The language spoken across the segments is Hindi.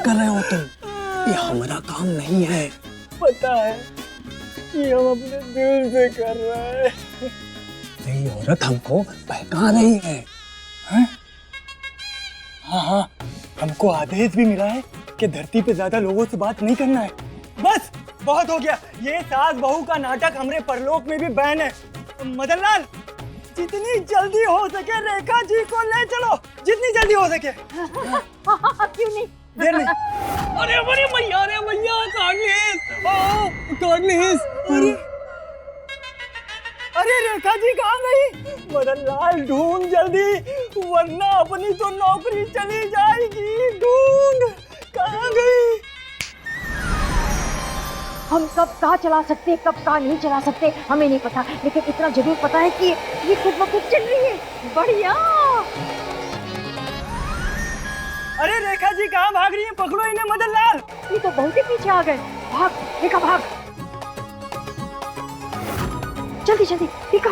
कर रहे हो तुम? ये हमारा काम नहीं है। पता है कि हम अपने दिल से कर रहे हैं। ये औरत हमको बहका रही है। हाँ हाँ, हमको आदेश भी मिला है कि धरती पे ज्यादा लोगों से बात नहीं करना है। बस बहुत हो गया, ये सास बहू का नाटक हमारे परलोक में भी बैन है। मदनलाल, जितनी जल्दी हो सके रेखा जी को ले चलो, जितनी जल्दी हो सके। क्यों नहीं? देर नहीं। अरे अरे भैया, अरे भैया, कार्निस, अरे रेखा जी कहाँ गई? मदनलाल ढूंढ जल्दी, वरना अपनी तो नौकरी चली जाएगी। ढूंढ, कहाँ गई? हम कब कहाँ चला सकते, कब कहाँ नहीं चला सकते हमें नहीं पता, लेकिन इतना जरूर पता है कि ये खुद ब खुद चल रही है। बढ़िया। अरे रेखा जी कहाँ भाग रही है? पकड़ो इन्हें मदनलाल। ये तो बहुत ही पीछे आ गए। भाग रेखा भाग, जल्दी जल्दी रेखा।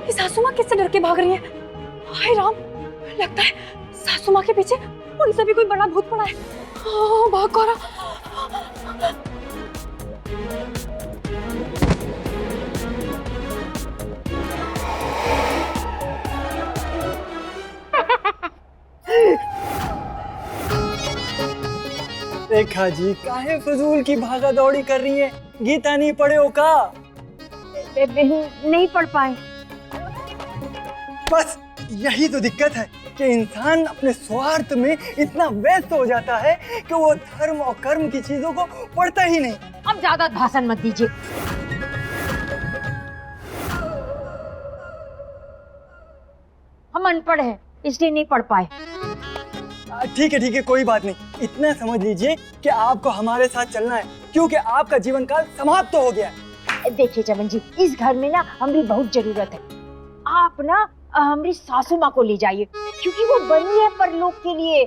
ये सासू माँ किससे डर के भाग रही है? हाय राम, लगता है सासू माँ के पीछे पुलिस से भी कोई बड़ा भूत पड़ा है। भाग गौरा। रेखा जी काहे फजूल की भागा दौड़ी कर रही है? गीता नहीं पढ़े हो का? नहीं पढ़ पाए। बस यही तो दिक्कत है कि इंसान अपने स्वार्थ में इतना व्यस्त हो जाता है कि वो धर्म और कर्म की चीजों को पढ़ता ही नहीं। अब ज्यादा भाषण मत दीजिए। हम अनपढ़ हैं इसलिए नहीं पढ़ पाए। ठीक है, कोई बात नहीं। इतना समझ लीजिए कि आपको हमारे साथ चलना है, क्योंकि आपका जीवन काल समाप्त हो गया है। देखिए चमन जी, इस घर में ना हमारी बहुत जरूरत है। आप ना हमारी सासू माँ को ले जाइए, क्योंकि वो बनी है परलोक के लिए।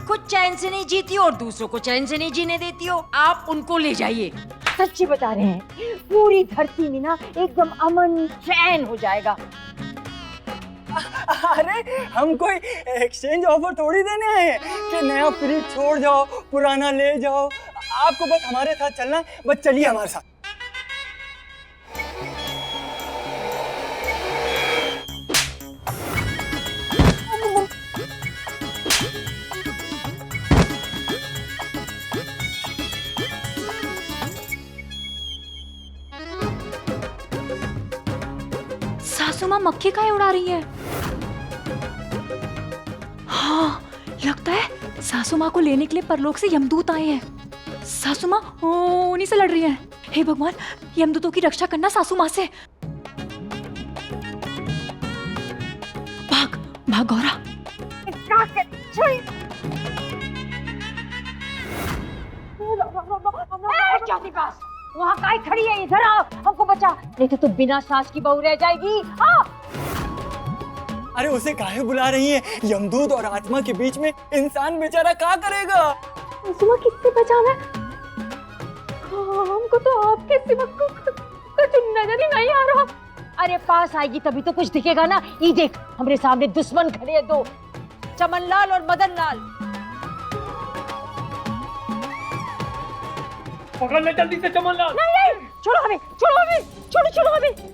खुद चैन से नहीं जीती और दूसरों को चैन से नहीं जीने देती हो, आप उनको ले जाइए। सच्ची बता रहे हैं, पूरी धरती में ना एकदम अमन चैन हो जाएगा। अरे हम कोई एक्सचेंज ऑफर थोड़ी देने आए हैं कि नया फ्रिज छोड़ जाओ पुराना ले जाओ। आपको बस हमारे साथ चलना है, बस चलिए हमारे साथ। सासू माँ मक्खी काहे उड़ा रही है? हाँ, लगता है सासू माँ को लेने के लिए परलोक से यमदूत आए हैं। सासू माँ उन्हीं से लड़ रही हैं। हे भगवान, यमदूतों की रक्षा करना सासू माँ से। भाग भाग गौरा। वहाँ काहे खड़ी है? इधर आओ, हमको बचा, नहीं तो तुम बिना सास की बहू रह जाएगी। अरे उसे काहे बुला रही हैं? यमदूत और आत्मा के बीच में इंसान बेचारा क्या करेगा? सासू किससे बचाना है? हमको तो आपके सिवा कुछ नजर ही नहीं आ रहा। अरे पास आएगी तभी तो कुछ दिखेगा ना। ये देख, हमारे सामने दुश्मन खड़े हैं दो, चमनलाल और मदनलाल। पकड़ ले जल्दी से चमनलाल। नहीं, छोड़ो हमें, छोड़ो हमें, छोड़ो हमें।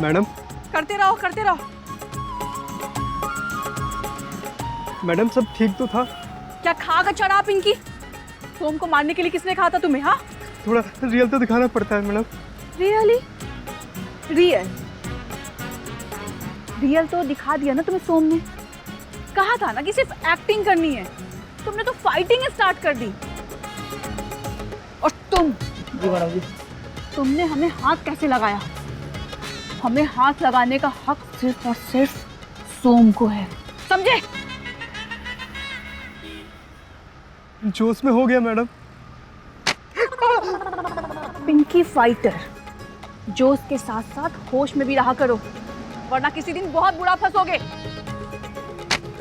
मैडम, करते रहो करते रहो। मैडम सब ठीक तो था? क्या खा कर चढ़ा आप इनकी? सोम को मारने के लिए किसने कहा था तुम्हें? हाँ, थोड़ा रियल तो दिखाना पड़ता है मैडम। रियली? रियल तो दिखा दिया ना तुम्हें सोम ने। कहा था ना कि सिर्फ एक्टिंग करनी है, तुमने तो फाइटिंग स्टार्ट कर दी। और तुम जी मैडम जी। तुमने हमें हाथ कैसे लगाया? हमें हाथ लगाने का हक सिर्फ और सिर्फ सोम को है, समझे? जोश में हो गया मैडम। पिंकी फाइटर, जोश के साथ साथ होश में भी रहा करो, वरना किसी दिन बहुत बुरा फंसोगे।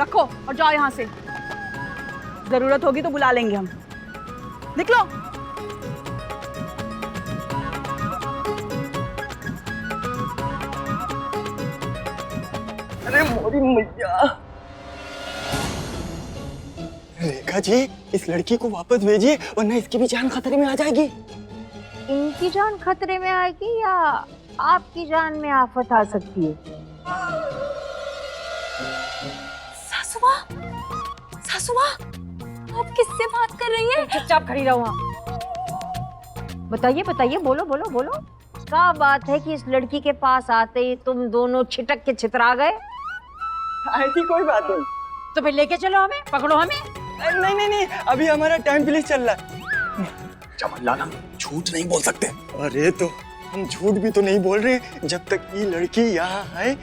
रखो और जाओ यहाँ से, जरूरत होगी तो बुला लेंगे हम। निकलो। अरे मोरी मैया। रेखा जी, इस लड़की को वापस भेजिए वरना इसकी भी जान खतरे में आ जाएगी। इनकी जान खतरे में आएगी या आपकी जान में आफत आ सकती है? सासू माँ, सासू माँ, आप किससे बात कर रही हैं? चुपचाप खड़ी रहो वहाँ। बताइए बताइए, बोलो बोलो बोलो। क्या बात है कि इस लड़की के पास आते ही तुम दोनों छिटक के छितरा गए? ऐसी कोई बात नहीं। तो फिर लेके चलो हमें, पकड़ो हमें। नहीं नहीं नहीं, अभी हमारा टाइम प्लीज चल रहा है। चमनलाल, हम झूठ नहीं बोल सकते। अरे तो हम झूठ भी तो नहीं बोल रहे। जब तक ये लड़की यहाँ है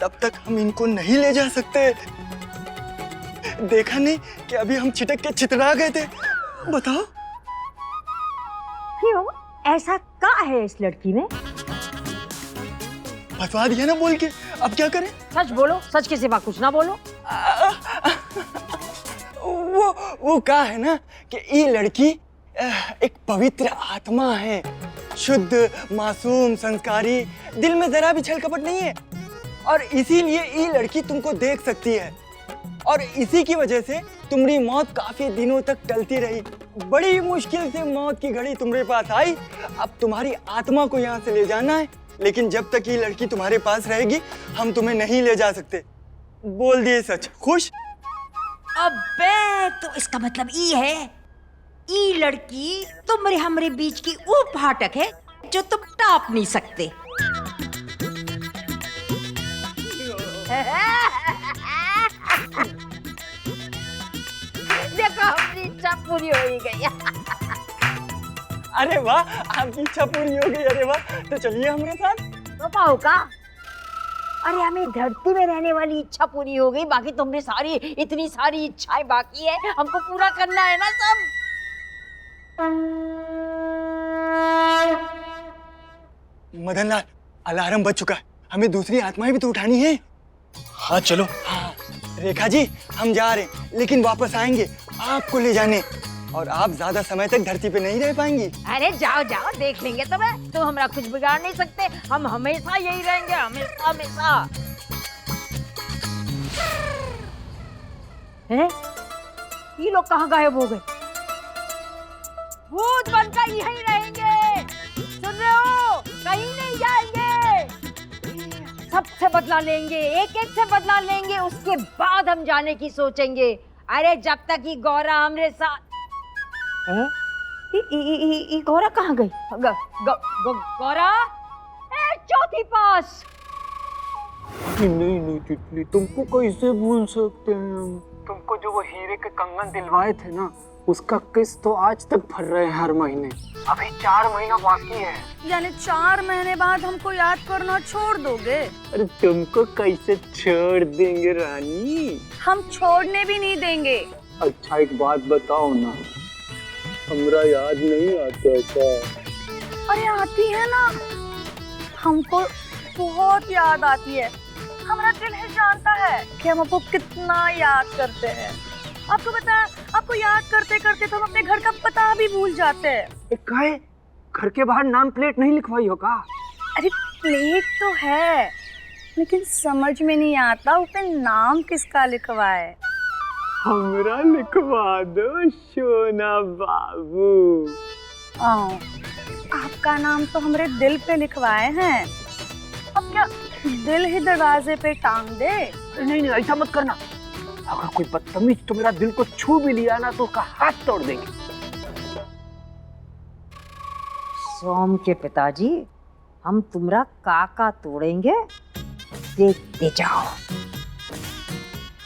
तब तक हम इनको नहीं ले जा सकते। देखा नहीं कि अभी हम छिटक के छितरा गए थे? बताओ। क्यों? ऐसा क्या है इस लड़की में? फंसवा दिया ना बोल के, अब क्या करें? सच बोलो, सच के सिवा कुछ ना बोलो। वो क्या है ना कि ये लड़की एक पवित्र आत्मा है, शुद्ध, मासूम, संस्कारी, दिल में जरा भी छल कपट नहीं है। और इसीलिए ये लड़की तुमको देख सकती है और इसी की वजह से तुम्हारी मौत काफी दिनों तक टलती रही। बड़ी मुश्किल से मौत की घड़ी तुम्हारे पास आई। अब तुम्हारी आत्मा को यहाँ से ले जाना है, लेकिन जब तक ये लड़की तुम्हारे पास रहेगी हम तुम्हें नहीं ले जा सकते। बोल दिए सच। खुश? अबे तो इसका मतलब ये है, ये लड़की तुम्हारे हमरे बीच की वो फाटक है जो तुम टाप नहीं सकते। देखो अपनी इच्छा पूरी हो ही गई। अरे वाह, आपकी इच्छा पूरी हो गई। अरे वाह, तो चलिए हमारे साथ। पापा का? अरे हमें धरती में रहने वाली इच्छा पूरी हो गई, बाकी तुमने सारी इतनी सारी इच्छाएं बाकी है, हमको पूरा करना है ना सब। मदनलाल, अलार्म बज चुका है, हमें दूसरी आत्माएं भी तो उठानी है। हाँ चलो। हाँ रेखा जी, हम जा रहे हैं, लेकिन वापस आएंगे आपको ले जाने, और आप ज्यादा समय तक धरती पे नहीं रह पाएंगी। अरे जाओ जाओ, देख लेंगे तुम्हें, तुम हमारा कुछ बिगाड़ नहीं सकते, हम हमेशा यही रहेंगे, हमेशा हमेशा। हैं? ये लोग कहाँ गायब हो गए? भूत बनकर यहीं रहेंगे, सुन रहे हो? कहीं नहीं जाएंगे। सबसे बदला लेंगे, एक एक से बदला लेंगे, उसके बाद हम जाने की सोचेंगे। अरे जब तक ये गौरा हमरे साथ। गौरा कहाँ गई? गौरा? चौथी पास। नहीं तितली, तुमको कैसे भूल सकते हैं हम? तुमको जो वो हीरे के कंगन दिलवाए थे ना, उसका किस्त तो आज तक भर रहे हैं हर महीने। अभी 4 महीना बाकी है। यानी 4 महीने बाद हमको याद करना छोड़ दोगे? अरे तुमको कैसे छोड़ देंगे रानी? हम छोड़ने भी नहीं देंगे। अच्छा एक बात बताओ ना, हमरा याद नहीं आता क्या? अरे आती है ना, हमको बहुत याद आती है। हमारा दिल ही जानता है कि हम आपको कितना याद करते हैं। आपको पता है, आपको याद करते करते तो हम अपने घर का पता भी भूल जाते हैं। काहे? घर के बाहर नाम प्लेट नहीं लिखवाई हो का? अरे प्लेट तो है, लेकिन समझ में नहीं आता उस पे नाम किसका लिखवाए। हमरा लिखवा दो सोना बाबू। आपका नाम तो हमारे दिल पे लिखवाए हैं, अब क्या दिल ही दरवाजे पे टांग दे? नहीं ऐसा मत करना, अगर कोई बदतमीज तो मेरा दिल को छू भी लिया ना तो उसका हाथ तोड़ देंगे। सोम के पिताजी, हम तुम्हारा काका तोड़ेंगे, देखते जाओ।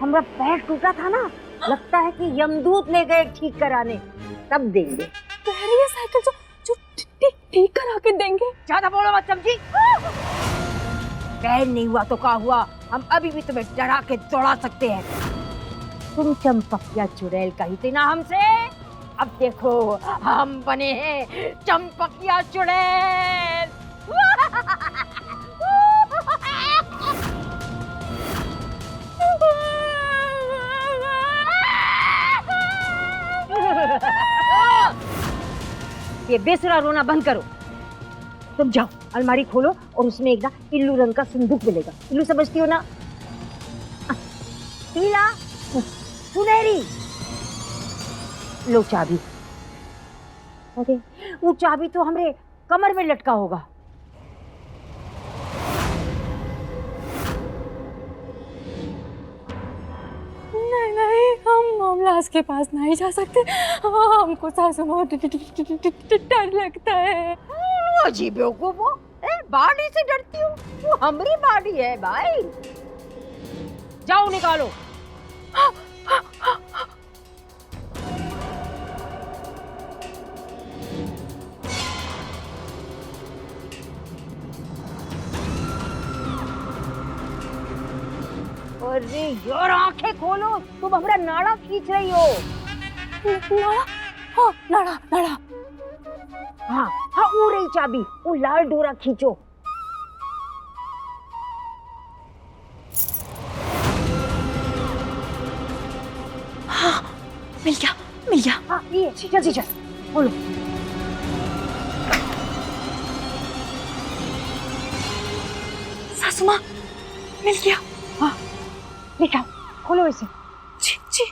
हमारा पैर टूटा था ना, लगता है कि यमदूत ले गए ठीक कराने, तब देंगे। कह रही है साइकिल जो ठीक करा के देंगे। ज्यादा बोलो मत समझी। पैर नहीं हुआ तो क्या हुआ, हम अभी भी तुम्हें डरा के दौड़ा सकते हैं। तुम चंपकिया चुड़ैल कही थी ना हमसे, अब देखो हम बने हैं चंपकिया चुड़ैल। ये बेसुरा रोना बंद करो। तुम जाओ अलमारी खोलो और उसमें एक ना इल्लू रंग का संदूक मिलेगा। इल्लू समझती हो ना? पीला सुनहरी। लो चाबी। अरे वो चाबी तो हमरे कमर में लटका होगा। नहीं, हम लाश के पास नहीं जा सकते। हमको सासू माँ डर लगता है। अजीब बेवकूफ हो, बाड़ी से डरती हो? वो हमारी बाड़ी है भाई। जाओ निकालो। अरे यार आंखें खोलो, तुम हमारा नाड़ा खींच रही हो। नाड़ा? हाँ, नाड़ा। हाँ हाँ, वो रही चाबी, वो लाल डोरा खींचो। हाँ, मिल गया। हाँ ये जल्दी चल खोलो। सासू माँ, मिल गया। हाँ निकाल, खोलो इसे। जी।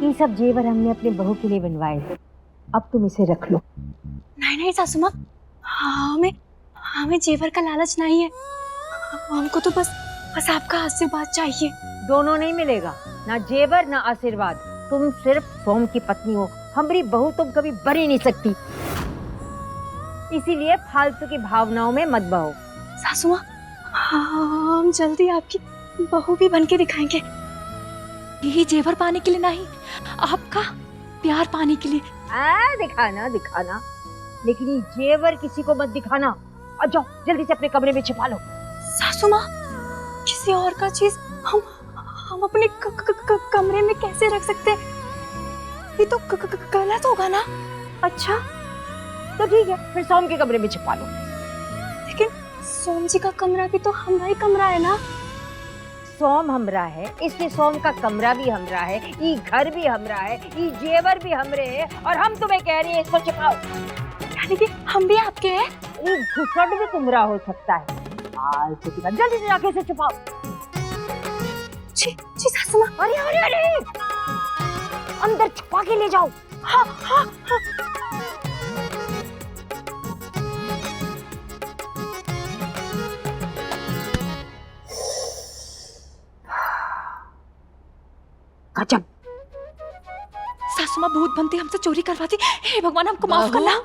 ये सब जेवर हमने अपने बहू के लिए बनवाए थे, अब तुम इसे रख लो। नहीं सासू माँ, हमें जेवर का लालच नहीं है। हमको तो बस आपका आशीर्वाद चाहिए। दोनों नहीं मिलेगा, ना जेवर ना आशीर्वाद। तुम सिर्फ सोम की पत्नी हो, हमारी बहू तुम कभी बनी नहीं सकती। इसीलिए फालतू की भावनाओं में मत बहो। सासू माँ, हम जल्दी आपकी बहू भी बन के दिखाएंगे। यही जेवर पाने के लिए नहीं, आपका प्यार पाने के लिए। दिखाना, लेकिन ये जेवर किसी को मत दिखाना। और जाओ जल्दी से अपने कमरे में छिपा लो। सासू माँ, किसी और का चीज हम अपने कमरे में कैसे रख सकते हैं? ये तो गलत होगा ना। अच्छा तो ठीक है, फिर सोम के कमरे में छिपा लो। लेकिन सोम जी का कमरा भी तो हमारा ही कमरा है ना। सोम हमरा है, इसलिए सोम का कमरा भी हमरा है, ये घर भी हमरा है, ये जेवर भी हमरे है, और हम तुम्हें कह रहे हैं इसको छिपाओ। यानी कि हम भी आपके हैं? ये घुसड़ भी तुम्हारा हो सकता है। जल्दी से जाके इसे छुपाओ। जी सासू माँ। अरे अंदर छुपा के ले जाओ। हाँ। गजब। सासू माँ भूत बनती हमसे चोरी करवाती। हे भगवान, हमको माफ करना।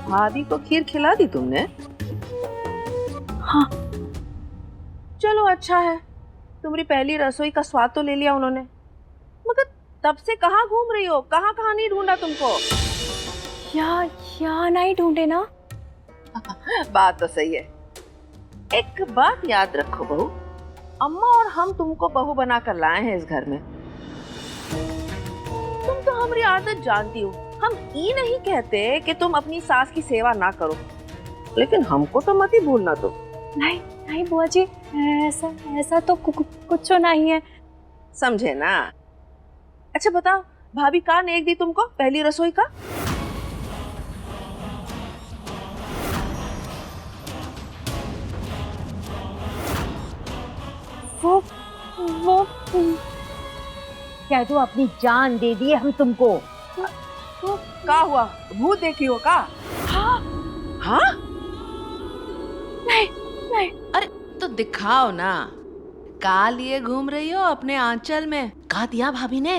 भाभी को खीर खिला दी तुमने? हाँ। चलो अच्छा है, तुम्हारी पहली रसोई का स्वाद तो ले लिया उन्होंने। मगर तब से कहाँ घूम रही हो, कहाँ नहीं ढूंढा तुमको? या नहीं ढूंढे ना। बात तो सही है। एक बात याद रखो बहू, अम्मा और हम तुमको बहू बनाकर लाए हैं इस घर में। तुम तो हमारी आदत जानती हो, हम ये नहीं कहते कि तुम अपनी सास की सेवा ना करो, लेकिन हमको तो मत ही भूलना। तो नहीं बुआ जी, ऐसा तो कुछ नहीं है। समझे ना? अच्छा बताओ, भाभी का नेक दी तुमको पहली रसोई का? वो कह दो अपनी जान दे दी हम तुमको। का हुआ? भूत देखी हो का? हाँ हाँ? नहीं नहीं, अरे तो दिखाओ ना, का लिए घूम रही हो अपने आंचल में? का दिया भाभी ने?